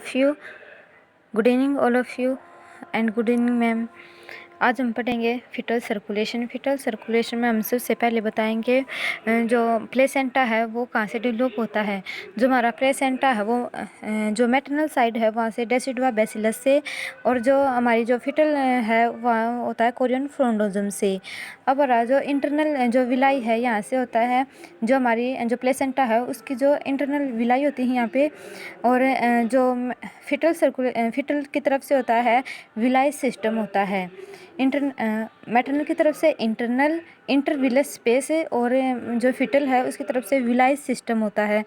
of you. Good evening all of you and good evening ma'am. आज हम पढ़ेंगे foetal circulation. Foetal circulation में हम सबसे पहले बताएंगे जो प्लेसेंटा है वो कहाँ से डेवलप होता है। जो हमारा प्लेसेंटा है वो जो मैटरनल साइड है वहाँ से डेसिडुआ बैसिलस से, और जो हमारी जो फिटल है वहाँ होता है कोरियन फ्लोरोडोजम से। अब हमारा जो इंटरनल जो विलाई है यहाँ से होता है। जो हमारी जो प्लेसेंटा है उसकी जो इंटरनल विलाई होती है यहाँ पे, और जो फिटल की तरफ से होता है विलाई सिस्टम होता है। मैटरनल की तरफ से इंटरविलस स्पेस, और जो फिटल है उसकी तरफ से विलाई सिस्टम होता है।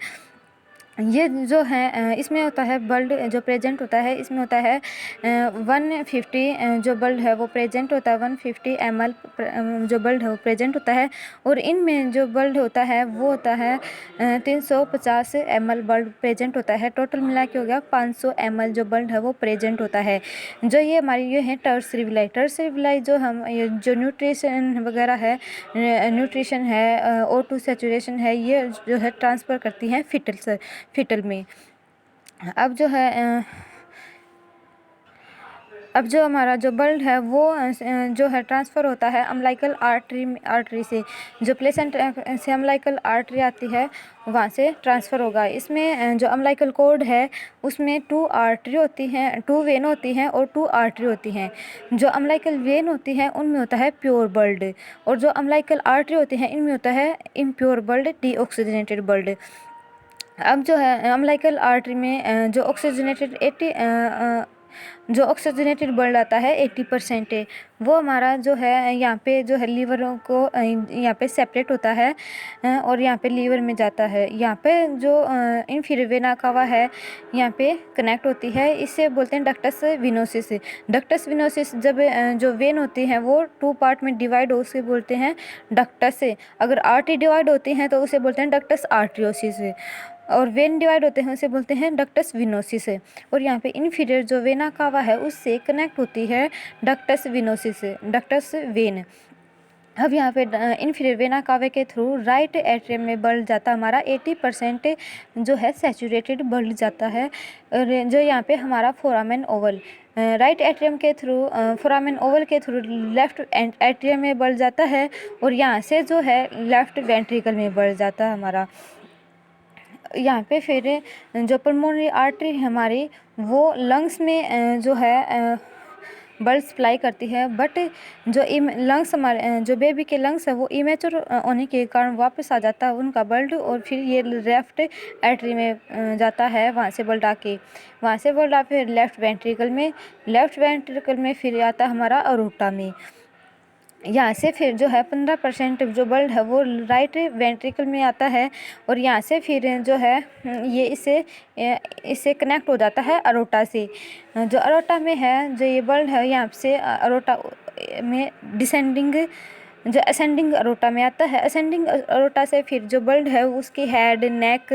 ये जो है इसमें होता है बल्ड जो प्रेजेंट होता है, इसमें होता है 150 जो बल्ड है वो प्रेजेंट होता है, 150 ml जो बल्ड है वो प्रेजेंट होता है। और इनमें जो बल्ड होता है वो होता है 350 ml बल्ड प्रेजेंट होता है। टोटल मिला के हो गया 500 ml जो बल्ड है वो प्रेजेंट होता है। जो ये हमारी ये है टर्सरी विलाई जो हम जो न्यूट्रिशन वगैरह है, न्यूट्रिशन है, O2 सेचुरेशन है, ये जो है ट्रांसफ़र करती हैं फिटल में। अब जो हमारा जो बल्ड है वो जो है ट्रांसफ़र होता है अम्बिलिकल आर्टरी से। जो प्लेसेंट से अम्बिलिकल आर्टरी आती है वहाँ से ट्रांसफ़र होगा। इसमें जो अम्बिलिकल कॉर्ड है उसमें 2 वेन होती हैं और 2 आर्टरी होती हैं। जो अम्बिलिकल वेन होती हैं उनमें होता है प्योर बल्ड, और जो अम्बिलिकल आर्टरी होती हैं इनमें होता है इम्प्योर बल्ड, डीऑक्सीजनेटेड बल्ड। अब जो है अम्बिलिकल आर्टरी में जो ऑक्सीजनेटेड बल्ड आता है 80% है, वो हमारा जो है यहाँ पे जो है लीवरों को यहाँ पे सेपरेट होता है और यहाँ पे लीवर में जाता है। यहाँ पे जो इंफीरियर वेना कावा है यहाँ पे कनेक्ट होती है, इसे बोलते हैं डक्टस विनोसिस। डक्टस विनोसिस जब जो वेन होती हैं वो 2 पार्ट में डिवाइड हो उसे बोलते हैं डक्टस से। अगर आर्टरी डिवाइड होती हैं तो उसे बोलते हैं डक्टस आर्टरियोसिस, और वेन डिवाइड होते हैं उसे बोलते हैं डक्टस विनोसिस। और यहाँ पे इन्फीरियर जो वेना कावा है उससे कनेक्ट होती है डक्टस विनोसिस, डक्टस वेन। अब यहाँ पे इन्फीरियर वेना कावे के थ्रू राइट एट्रियम में बल्ड जाता हमारा 80% जो है सैचुरेटेड बल्ड जाता है। और जो यहाँ पे हमारा फोरामेन ओवल राइट एट्रियम के थ्रू फोरामेन ओवल के थ्रू लेफ्ट एट्रियम में बढ़ जाता है, और यहाँ से जो है लेफ्ट वेंट्रिकल में बढ़ जाता है हमारा। यहाँ पे फिर जो पल्मोनरी आर्टरी हमारी वो लंग्स में जो है ब्लड सप्लाई करती है, बट जो लंग्स हमारे जो बेबी के लंग्स है वो इमेच्योर होने के कारण वापस आ जाता है उनका ब्लड, और फिर ये लेफ्ट आर्टरी में जाता है। वहाँ से ब्लड आके लेफ्ट वेंट्रिकल में फिर आता है हमारा अरोटा में। यहाँ से फिर जो है 15% जो ब्लड है वो राइट वेंट्रिकल में आता है, और यहाँ से फिर जो है ये इससे कनेक्ट हो जाता है अरोटा से। जो अरोटा में है जो ये ब्लड है यहाँ से अरोटा में जो असेंडिंग अरोटा में आता है। असेंडिंग अरोटा से फिर जो ब्लड है उसकी हेड नेक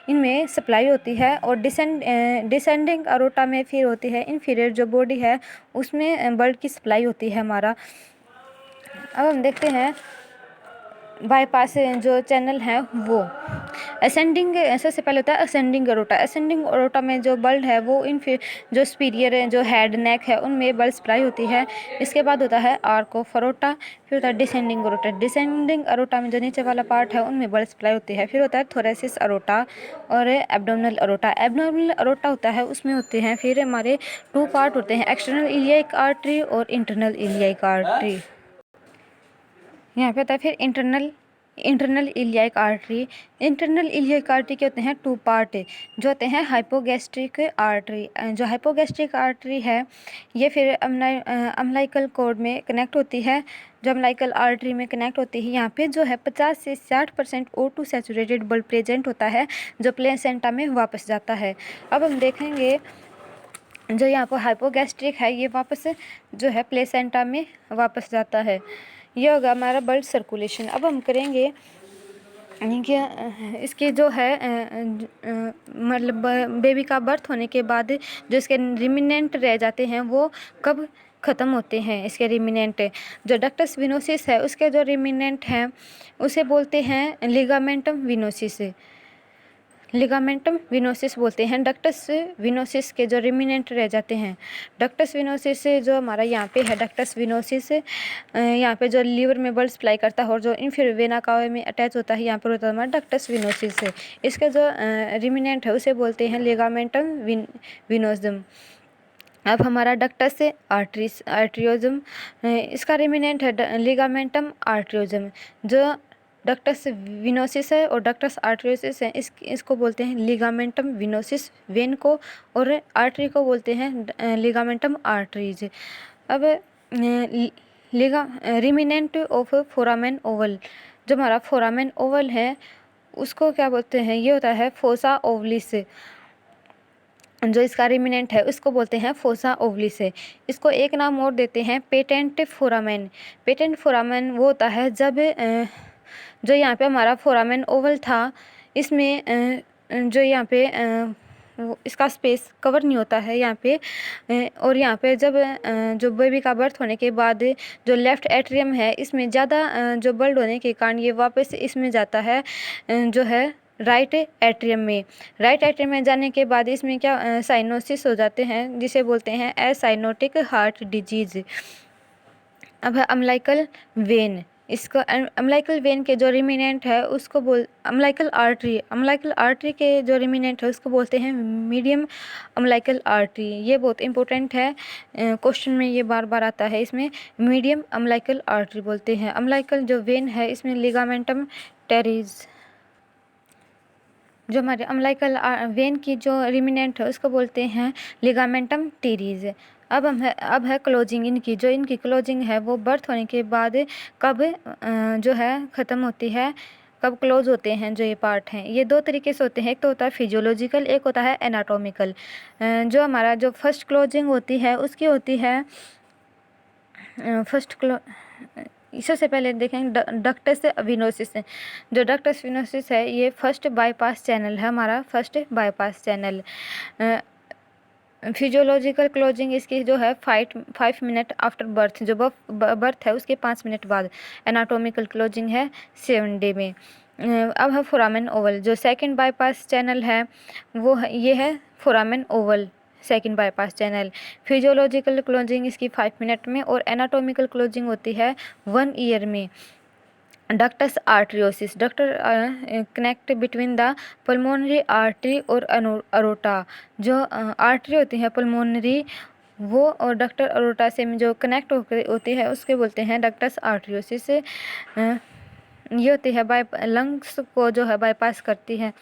इनमें सप्लाई होती है, और डिसेंडिंग अरोटा में फिर होती है इन्फीरियर जो बॉडी है उसमें ब्लड की सप्लाई होती है हमारा। अब हम देखते हैं बाईपास जो चैनल है वो असेंडिंग सबसे पहले होता है असेंडिंग अरोटा में जो ब्लड है वो जो सुपीरियर जो हेड नेक है उनमें ब्लड सप्लाई होती है। इसके बाद होता है आर्क ऑफ अरोटा, फिर होता है डिसेंडिंग अरोटा में जो नीचे वाला पार्ट है उनमें ब्लड सप्लाई होती है। फिर होता है थोरेसिस अरोटा और एब्डोमिनल अरोटा होता है, उसमें होते हैं फिर हमारे 2 पार्ट होते हैं, एक्सटर्नल इलियाक आर्टरी और इंटरनल इलियाक आर्टरी। यहाँ पे होता है फिर इंटरनल इलियाक आर्टरी के होते हैं 2 पार्ट जो होते हैं हाइपोगैस्ट्रिक आर्टरी। जो हाइपोगैस्ट्रिक आर्टरी है ये फिर अम्बिलिकल कॉर्ड में कनेक्ट होती है। जो अम्बिलिकल आर्टरी में कनेक्ट होती है यहाँ पे जो है 50 से 60% O2 सैचुरेटेड ब्लड प्रेजेंट होता है जो प्लेसेंटा में वापस जाता है। अब हम देखेंगे जो यहाँ पर हाइपोगैस्ट्रिक है ये वापस जो है प्लेसेंटा में वापस जाता है। ये होगा हमारा ब्लड सर्कुलेशन। अब हम करेंगे कि इसके जो है मतलब बेबी का बर्थ होने के बाद जो इसके रिमिनेंट रह जाते हैं वो कब ख़त्म होते हैं। इसके रिमिनेंट जो डक्टस विनोसिस है उसके जो रिमिनेंट हैं उसे बोलते हैं लिगामेंटम विनोसिस। लिगामेंटम विनोसिस बोलते हैं डक्टस विनोसिस के जो रिमिनेंट रह जाते हैं। डक्टस विनोसिस से जो हमारा यहाँ पे है डक्टस विनोसिस यहाँ पे जो लीवर में ब्लड सप्लाई करता है और जो इन्फीरियर वेना कावा में अटैच होता है, यहाँ पर होता है हमारा डक्टस विनोसिस है। इसका जो रिमिनेंट है उसे बोलते हैं लिगामेंटम विनोसम। अब हमारा डक्टस से आर्ट्रियोजम, इसका रिमिनेंट है लिगामेंटम आर्ट्रियोजम। जो डक्टस विनोसिस है और डक्टस आर्ट्रियोसिस है, इसको बोलते हैं लिगामेंटम विनोसिस वेन को, और आर्टरी को बोलते हैं लिगामेंटम आर्टरीज। अब रिमिनेंट ऑफ फोरामेन ओवल, जो हमारा फोरामेन ओवल है उसको क्या बोलते हैं, ये होता है फोसा ओवलिस। जो इसका रिमिनेंट है उसको बोलते हैं फोसा ओवलिस है। इसको एक नाम और देते हैं पेटेंट फोरामेन। पेटेंट फोरामेन वो होता है जब जो यहाँ पे हमारा फोरामेन ओवल था, इसमें जो यहाँ पे इसका स्पेस कवर नहीं होता है यहाँ पे, और यहाँ पे जब जो बेबी का बर्थ होने के बाद जो लेफ़्ट एट्रियम है इसमें ज़्यादा जो ब्लड होने के कारण ये वापस इसमें जाता है जो है राइट एट्रियम में। राइट एट्रियम में जाने के बाद इसमें क्या साइनोसिस हो जाते हैं, जिसे बोलते हैं एसाइनोटिक हार्ट डिजीज़। अब है अम्लाइकल वेन। इसको अम्लाइकल वेन के जो रिमिनेंट है उसको अम्लाइकल आर्टरी के जो रिमिनेंट है उसको बोलते हैं मीडियम अम्लाइकल आर्टरी। ये बहुत इंपॉर्टेंट है, क्वेश्चन में ये बार बार आता है। इसमें मीडियम अम्लाइकल आर्टरी बोलते हैं। अम्लाइकल जो वेन है इसमें लिगामेंटम टेरीज। जो हमारे अम्लाइकल वेन की जो रिमिनेंट है उसको बोलते हैं लिगामेंटम टेरीज। अब है क्लोजिंग इनकी। जो इनकी क्लोजिंग है वो बर्थ होने के बाद कब जो है ख़त्म होती है, कब क्लोज होते हैं जो ये पार्ट हैं। ये दो तरीके से होते हैं, एक तो होता है फिजियोलॉजिकल, एक होता है एनाटॉमिकल। जो हमारा जो फर्स्ट क्लोजिंग होती है उसकी होती है इससे पहले देखेंगे डक्टस विनोसिस। जो डक्टस विनोसिस है ये फर्स्ट बाईपास चैनल है, हमारा first bypass channel. Physiological closing इसकी जो है 5 मिनट आफ्टर बर्थ, जो बर्थ है उसके 5 मिनट बाद। एनाटॉमिकल क्लोजिंग है 7 डे में। अब है फोरामेन ओवल। जो सेकंड बाईपास चैनल है वो ये है foramen Oval second bypass channel. Physiological closing इसकी 5 मिनट में, और एनाटॉमिकल क्लोजिंग होती है 1 ईयर में। Ductus आर्टरियोसिस, doctor connect between the pulmonary artery और अरोटा। जो आर्टरी होती है पल्मोनरी वो और डक्टर अरोटा से जो कनेक्ट होती है उसके बोलते हैं डक्टस आर्टरियोसिस। ये होती है लंग्स को जो है बाईपास करती है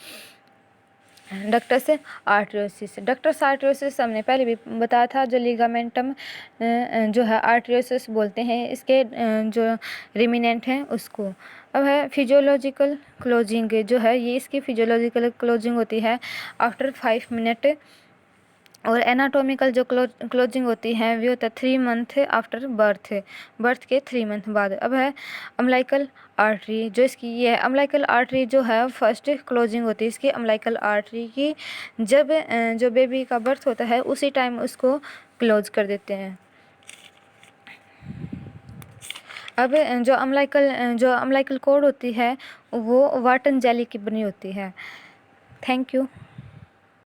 डक्टस आर्टरियोसिस। डक्टस आर्टरियोसिस हमने पहले भी बताया था। जो लिगामेंटम जो है आर्टरियोसिस बोलते हैं इसके जो रिमिनेंट हैं उसको। अब है फिजियोलॉजिकल क्लोजिंग। जो है ये इसकी फिजियोलॉजिकल क्लोजिंग होती है आफ्टर 5 मिनट, और एनाटॉमिकल जो क्लोजिंग होती है वो होता है 3 मंथ आफ्टर बर्थ के 3 मंथ बाद। अब है अम्लाइकल आर्टरी। जो इसकी ये है अम्लाइकल आर्टरी जो है फर्स्ट क्लोजिंग होती है इसकी अम्लाइकल आर्टरी की। जब जो बेबी का बर्थ होता है उसी टाइम उसको क्लोज कर देते हैं। अब जो अम्लाइकल कोड होती है वो वाटन जेली की बनी होती है। Thank you.